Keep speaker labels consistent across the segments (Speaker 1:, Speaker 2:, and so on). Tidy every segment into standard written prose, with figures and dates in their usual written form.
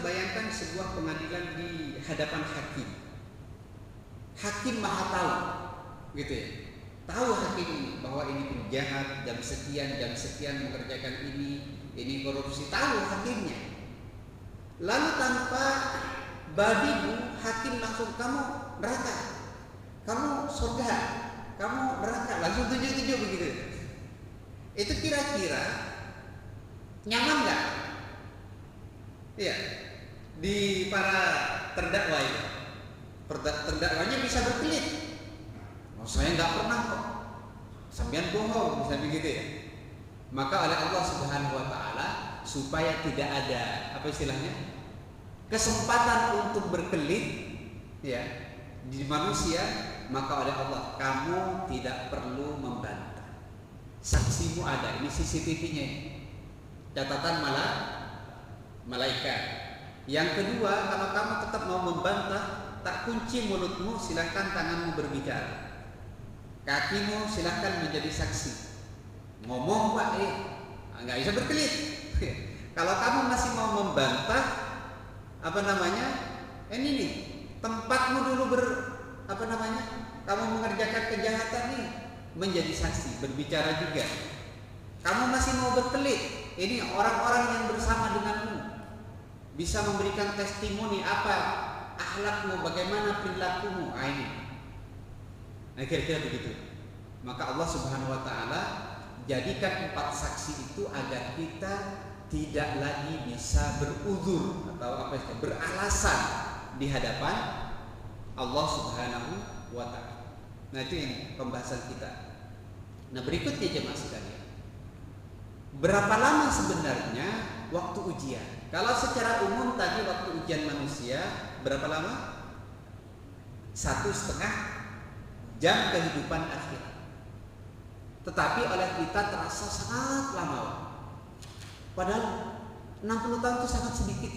Speaker 1: bayangkan sebuah pengadilan di hadapan hakim. Hakim maha tahu, gitu ya. Tahu hakim ini bahwa ini penjahat, jam sekian mengerjakan ini korupsi, tahu hakimnya. Lalu tanpa badimu, hakim langsung kamu neraka, kamu surga, kamu neraka, langsung tujuh begitu. Itu kira-kira nyaman nggak? Iya, di para terdakwa itu, terdakwanya bisa berkelit. Oh, saya nggak pernah kok, sampean bohong, bisa begitu ya. Maka oleh Allah Subhanahu Wa Taala supaya tidak ada apa istilahnya kesempatan untuk berkelit ya di manusia, maka oleh Allah kamu tidak perlu membantah. Saksimu ada, ini CCTV-nya, catatan malaikat. Yang kedua, kalau kamu tetap mau membantah, tak kunci mulutmu, silakan tanganmu berbicara, kakimu silakan menjadi saksi. Ngomong Pak, nggak bisa berkelit. Kalau kamu masih mau membantah, ini nih tempatmu dulu kamu mengerjakan kejahatan nih, menjadi saksi, berbicara juga. Kamu masih mau berkelit, ini orang-orang yang bersama denganmu bisa memberikan testimoni apa akhlakmu, bagaimana perilakumu, ini. Nah, kira-kira begitu. Maka Allah Subhanahu Wa Taala jadikan 4 saksi itu agar kita tidak lagi bisa beruzur atau beralasan di hadapan Allah Subhanahu Wa Taala. Nah, itu yang pembahasan kita. Nah, berikutnya jemaah sekalian, berapa lama sebenarnya waktu ujian? Kalau secara umum tadi waktu ujian manusia berapa lama? 1,5 jam kehidupan akhirat. Tetapi oleh kita terasa sangat lama. Padahal 60 tahun itu sangat sedikit.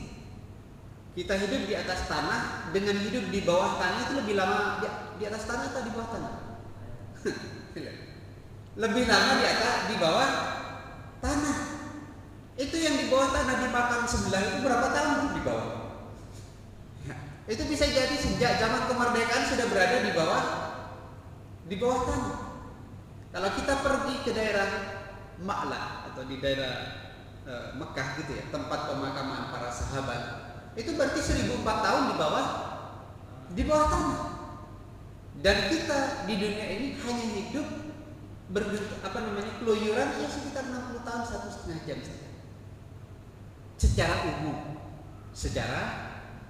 Speaker 1: Kita hidup di atas tanah dengan hidup di bawah tanah itu lebih lama di atas tanah atau di bawah tanah? Lebih lama di bawah tanah. Itu yang di bawah tanah dimakan sebelah itu berapa tahun di bawah? Itu bisa jadi sejak zaman kemerdekaan sudah berada di bawah tanah. Kalau kita pergi ke daerah Ma'la atau di daerah Mekah gitu ya, tempat pemakaman para sahabat, itu berarti 1004 tahun di bawah tanah. Dan kita di dunia ini hanya hidup keluyuran ya sekitar 60 tahun 1,5 jam saja. Secara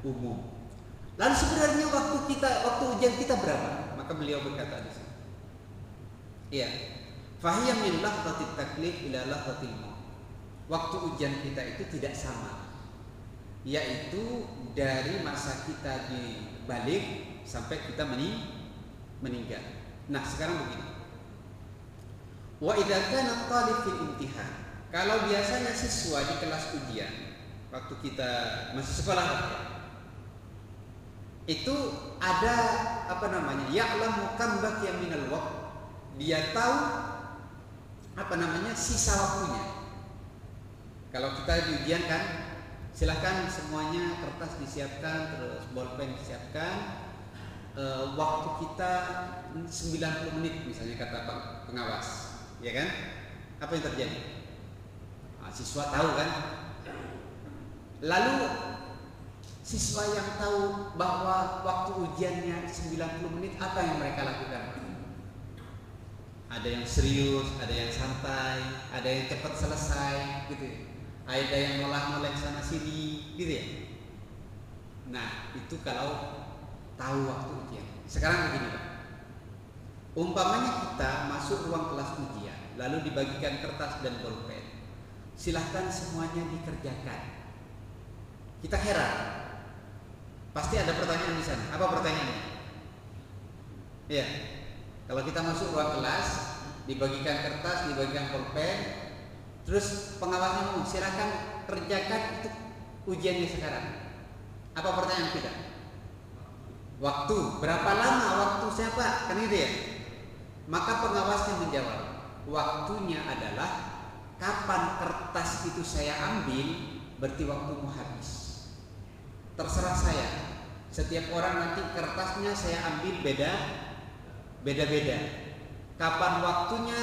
Speaker 1: umum. Lalu sebenarnya waktu ujian kita berapa? Maka beliau berkata di sini. Iya. Fahiyya min lahzatit taklif ila lahzatil maut. Waktu ujian kita itu tidak sama, yaitu dari masa kita dibalik sampai kita meninggal. Nah, sekarang begini. Wa idza kana talib fil imtihan. Kalau biasanya siswa di kelas ujian waktu kita masih sekolah itu ada ya'lamu kam baqiya minal waqt. Dia tahu sisa waktunya. Kalau kita di ujian kan, silahkan semuanya kertas disiapkan, terus bolpen disiapkan. Waktu kita 90 menit misalnya kata pengawas, ya kan? Apa yang terjadi? Siswa tahu kan? Lalu siswa yang tahu bahwa waktu ujiannya 90 menit, apa yang mereka lakukan? Ada yang serius, ada yang santai, ada yang cepat selesai, gitu ya. Ada yang nolak sana sini, gitu ya. Nah, itu kalau tahu waktu ujian. Sekarang begini Pak, umpamanya kita masuk ruang kelas ujian, lalu dibagikan kertas dan bolpen, silahkan semuanya dikerjakan. Kita heran, pasti ada pertanyaan di sana. Apa pertanyaannya? Iya, kalau kita masuk ruang kelas, dibagikan kertas, dibagikan bolpen, terus pengawasnya ngomong, silahkan kerjakan itu ujiannya sekarang. Apa pertanyaan kita? Waktu, berapa lama waktu siapa? Kan gitu ya. Maka pengawasnya menjawab, waktunya adalah kapan kertas itu saya ambil, berarti waktumu habis. terserah saya. Setiap orang nanti kertasnya saya ambil beda-beda. Kapan waktunya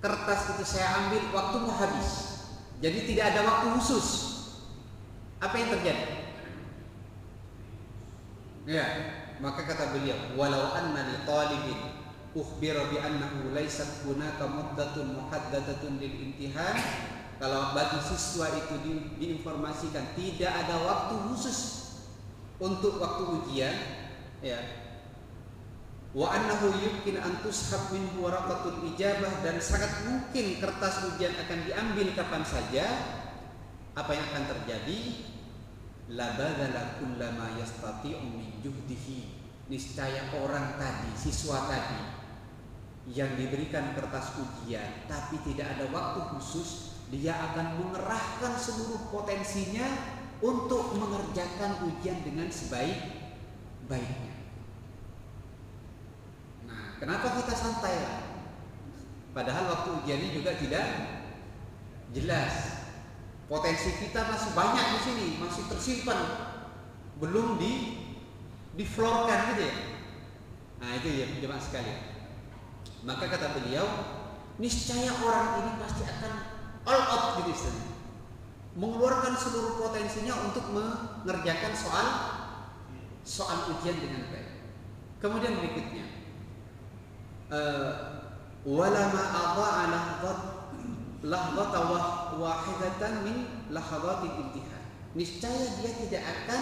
Speaker 1: kertas itu saya ambil, waktu mau habis. Jadi tidak ada waktu khusus. Apa yang terjadi? Ya, maka kata beliau, walau anna li talibin ukhbira bi annahu laysat hunaka muddatun muhaddadatun lil imtihan, kalau bagi siswa itu diinformasikan tidak ada waktu khusus untuk waktu ujian, ya, wa annahu yumkin an tushab minhu waraqatul ijabah, dan sangat mungkin kertas ujian akan diambil kapan saja, apa yang akan terjadi? La badala kullama yastati'u min juhdihi, niscaya orang tadi, siswa tadi yang diberikan kertas ujian tapi tidak ada waktu khusus, dia akan mengerahkan seluruh potensinya untuk mengerjakan ujian dengan sebaik-baiknya. Nah, kenapa kita santai lah? Padahal waktu ujiannya juga tidak jelas. Potensi kita masih banyak di sini, masih tersimpan, belum diflorkan gitu ya. Nah itu ya jemaah sekalian. Maka kata beliau, niscaya orang ini pasti akan all out gitu istilahnya, mengeluarkan seluruh potensinya untuk mengerjakan soal ujian dengan baik. Kemudian berikutnya, walama adha'a lahzata wahidatan min lahzatil imtihan, niscaya dia tidak akan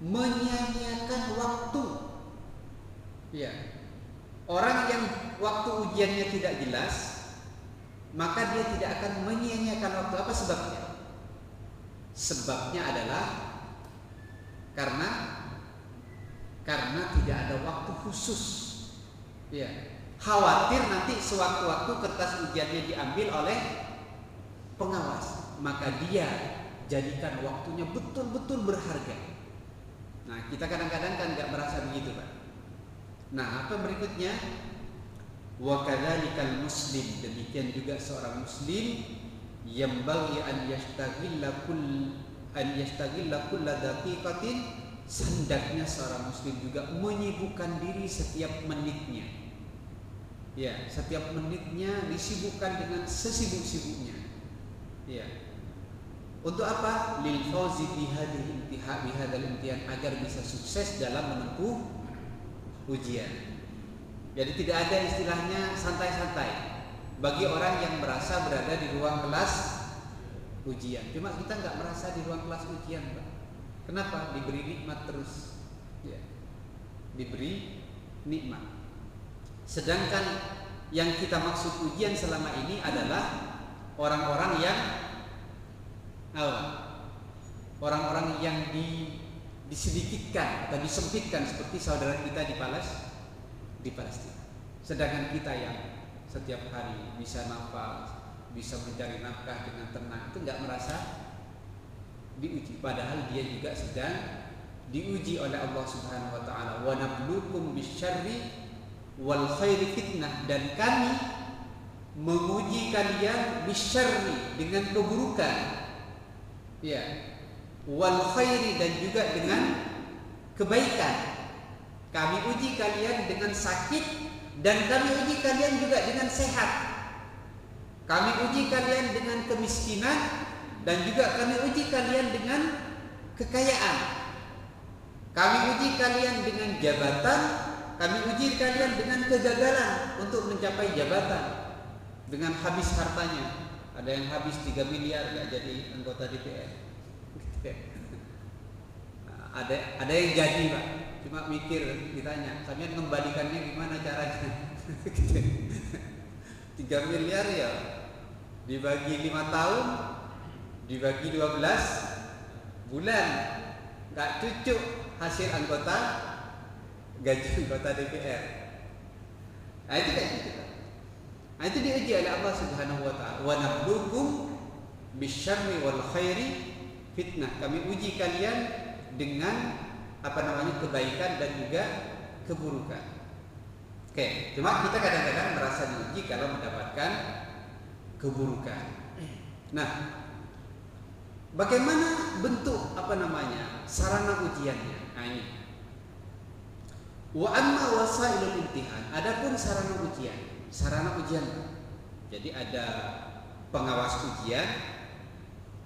Speaker 1: menyia-nyiakan waktu. Ya, orang yang waktu ujiannya tidak jelas, maka dia tidak akan menyia-nyiakan waktu. Apa sebabnya? Sebabnya adalah karena tidak ada waktu khusus. Ya, khawatir nanti sewaktu-waktu kertas ujiannya diambil oleh pengawas, maka dia jadikan waktunya betul-betul berharga. Nah, kita kadang-kadang kan nggak merasa begitu, Pak. Nah, apa berikutnya? Wa kadzalikal muslim, demikian juga seorang muslim yang bagi an yastaghilla kulla daqiqatin, hendaknya seorang muslim juga menyibukkan diri setiap menitnya. Ya, setiap menitnya disibukkan dengan sesibuk-sibuknya. Ya. Untuk apa? Lil fauzi bihadhal imtihan, agar bisa sukses dalam menempuh ujian. Jadi tidak ada istilahnya santai-santai bagi orang yang merasa berada di ruang kelas ujian. Cuma kita nggak merasa di ruang kelas ujian, Pak. Kenapa? Diberi nikmat terus. Ya. Diberi nikmat. Sedangkan yang kita maksud ujian selama ini adalah orang-orang yang disedikitkan atau disempitkan, seperti saudara kita di Palestina. Sedangkan kita yang setiap hari bisa nafas, bisa mencari nafkah dengan tenang, itu nggak merasa diuji. Padahal dia juga sedang diuji oleh Allah Subhanahu Wa Taala. Wa nabluukum bisyarri wal khairi fitnah, dan kami menguji kalian bisyarri, dengan keburukan, ya, wal khairi, dan juga dengan kebaikan. Kami uji kalian dengan sakit, dan kami uji kalian juga dengan sehat. Kami uji kalian dengan kemiskinan, dan juga kami uji kalian dengan kekayaan. Kami uji kalian dengan jabatan, kami uji kalian dengan kegagalan untuk mencapai jabatan, dengan habis hartanya. Ada yang habis 3 miliar nggak jadi anggota DPR. Ada yang jadi, Pak, cuma mikir, ditanya, kalian mengembalikannya gimana caranya? 3 miliar ya dibagi 5 tahun, dibagi 12 bulan, nggak cukup hasil gaji anggota DPR. Nah itu kayak gitu. Nah itu diuji oleh Allah Subhanahu Wa Taala. Wa nabluukum bisyarri wal khairi fitnah. Kami uji kalian dengan kebaikan dan juga keburukan. Oke, cuma kita kadang-kadang merasa diuji kalau mendapatkan keburukan. Nah, Bagaimana bentuk sarana ujiannya? Nah ini. Wa amma wasailul imtihan. Adapun sarana ujian. Jadi ada pengawas ujian,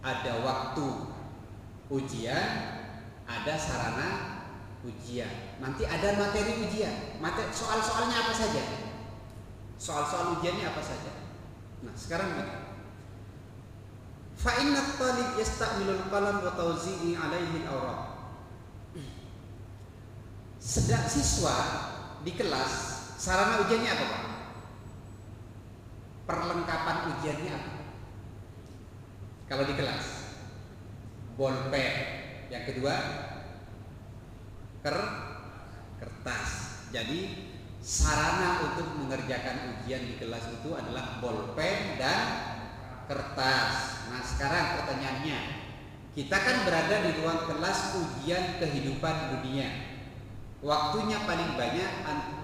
Speaker 1: ada waktu ujian, ada sarana ujian. Nanti ada materi ujian. Soal-soalnya apa saja? Soal-soal ujiannya apa saja? Nah, sekarang begini. Fa inna talib yasta'milul qalam wa tawzi'i 'alaihi al-awraq. Sedang siswa di kelas, sarana ujiannya apa, Pak? Perlengkapan ujiannya apa? Kalau di kelas, bolpen. Yang kedua, kertas. Jadi sarana untuk mengerjakan ujian di kelas itu adalah bolpen dan kertas. Nah, sekarang pertanyaannya, kita kan berada di ruang kelas ujian kehidupan dunia. Waktunya paling banyak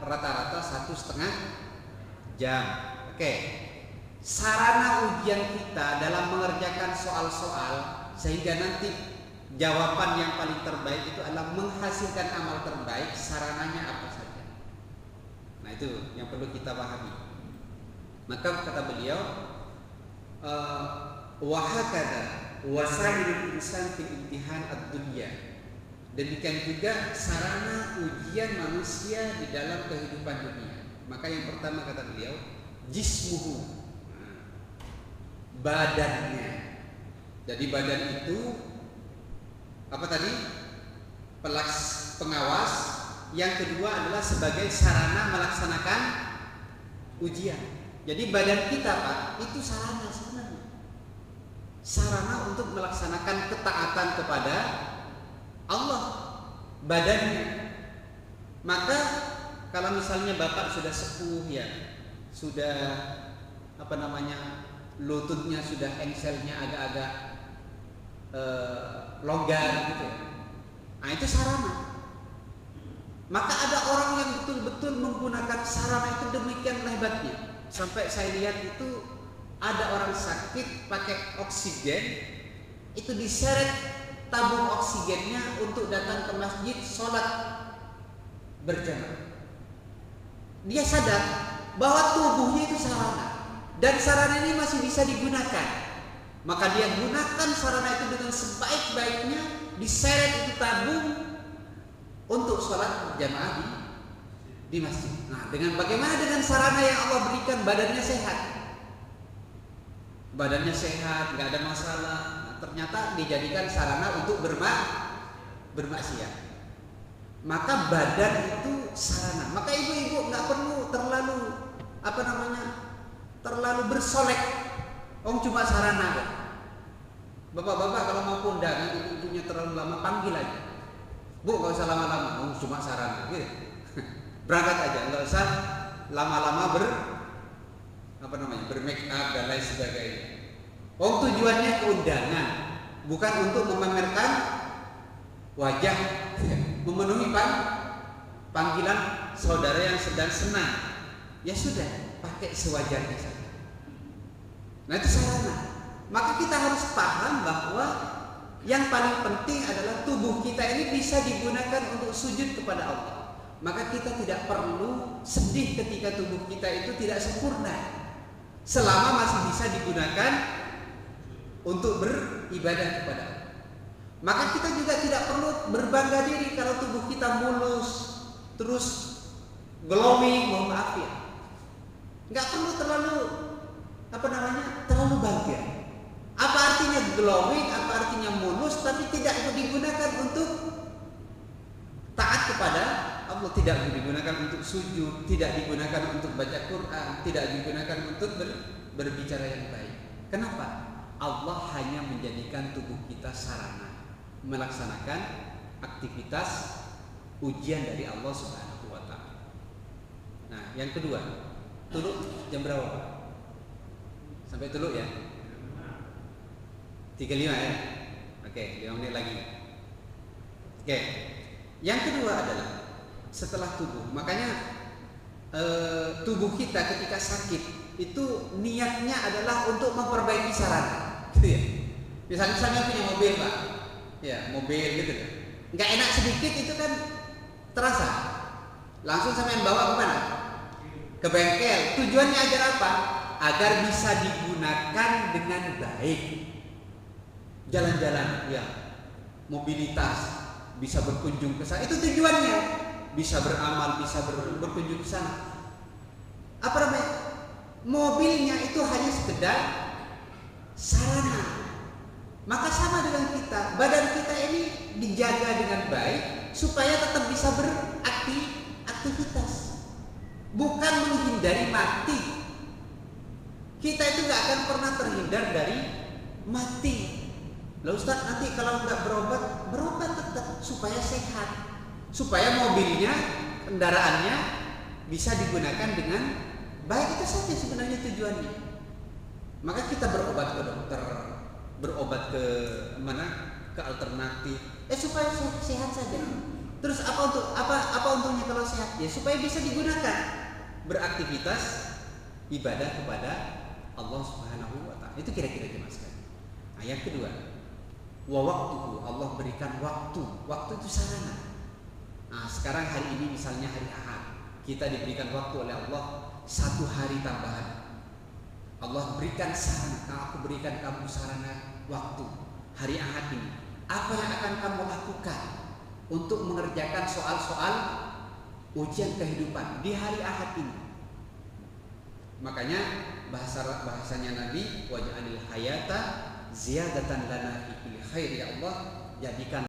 Speaker 1: rata-rata 1,5 jam. Oke. Sarana ujian kita dalam mengerjakan soal-soal sehingga nanti jawaban yang paling terbaik itu adalah menghasilkan amal terbaik, sarananya apa saja. Nah, itu yang perlu kita pahami. Maka kata beliau, wa hakadha wasailul insan fil imtihan ad-dunya. Demikian juga sarana ujian manusia di dalam kehidupan dunia. Maka yang pertama kata beliau, jismuhu, badannya. Jadi badan itu apa tadi? Pengawas. Yang kedua adalah sebagai sarana melaksanakan ujian. Jadi badan kita, Pak, itu sarana sebenarnya. Sarana untuk melaksanakan ketaatan kepada Allah, badannya. Maka kalau misalnya Bapak sudah sepuh ya, sudah lututnya sudah engselnya agak-agak longgar gitu ya. Nah, itu sarana. Maka ada orang yang betul-betul menggunakan sarana itu demikian hebatnya. Sampai saya lihat itu ada orang sakit pakai oksigen, itu diseret tabung oksigennya untuk datang ke masjid sholat berjamaah. Dia sadar bahwa tubuhnya itu sarana dan sarana ini masih bisa digunakan. Maka dia gunakan sarana itu dengan sebaik-baiknya, diseret itu tabung untuk sholat berjamaah di masjid. Nah, bagaimana dengan sarana yang Allah berikan? Badannya sehat, nggak ada masalah. Nah, ternyata dijadikan sarana untuk bermaksiat. Maka badan itu sarana. Maka ibu-ibu nggak perlu terlalu bersolek. Cuma sarana. Bapak-bapak kalau mau kondangan ibu-ibunya terlalu lama, panggil aja. Bu, nggak usah lama-lama. Cuma sarana. Gitu. Berangkat aja, nggak usah lama-lama bermake up dan lain sebagainya. Tujuannya keundangan, bukan untuk memamerkan wajah, memenuhi panggilan saudara yang sedang senang. Ya sudah, pakai sewajarnya saja. Nah, itu sarana. Maka kita harus paham bahwa yang paling penting adalah tubuh kita ini bisa digunakan untuk sujud kepada Allah. Maka kita tidak perlu sedih ketika tubuh kita itu tidak sempurna, selama masih bisa digunakan untuk beribadah kepada Allah. Maka kita juga tidak perlu berbangga diri kalau tubuh kita mulus, terus glowing, mohon maaf ya. Nggak perlu terlalu bangga. Apa artinya glowing, apa artinya mulus, tapi tidak digunakan untuk taat kepada Allah, tidak digunakan untuk sujud, tidak digunakan untuk baca Quran, tidak digunakan untuk berbicara yang baik. Kenapa? Allah hanya menjadikan tubuh kita sarana melaksanakan aktivitas ujian dari Allah Subhanahu wa Ta'ala. Nah, yang kedua, tuluk jam berapa? Sampai tuluk ya? 35 ya? Oke, 5 menit lagi. Oke. Yang kedua adalah setelah tubuh. Makanya tubuh kita ketika sakit itu niatnya adalah untuk memperbaiki sarana, gitu ya. Misalnya punya mobil Pak, ya mobil gitu, nggak enak sedikit itu kan terasa. Langsung sampean bawa ke mana? Ke bengkel. Tujuannya agar apa? Agar bisa digunakan dengan baik. Jalan-jalan, ya, mobilitas, bisa berkunjung ke sana. Itu tujuannya. Bisa beramal, bisa berkunjung ke sana. Apa namanya? Mobilnya itu hanya sekedar sarana. Maka sama dengan kita, badan kita ini dijaga dengan baik supaya tetap bisa beraktivitas, bukan menghindari mati. Kita itu nggak akan pernah terhindar dari mati. Lah Ustaz, nanti kalau nggak berobat tetap supaya sehat, supaya mobilnya, kendaraannya bisa digunakan dengan baik. Itu saja sebenarnya tujuannya. Maka kita berobat ke dokter, berobat ke mana? Ke alternatif. Supaya sehat saja. Terus apa untungnya kalau sehat? Ya supaya bisa digunakan beraktivitas ibadah kepada Allah Subhanahu wa taala. Itu kira-kira Mas kan. Nah, yang kedua, waktu Allah berikan waktu. Waktu itu sarana. Nah, sekarang hari ini misalnya hari Ahad, kita diberikan waktu oleh Allah 1 hari tambahan. Allah berikan sarana, aku berikan kamu sarana waktu hari Ahad ini. Apa yang akan kamu lakukan untuk mengerjakan soal-soal ujian kehidupan di hari Ahad ini? Makanya bahasanya Nabi, waj'alil hayata ziyadatan lana fi kulli khair, ya Allah, jadikan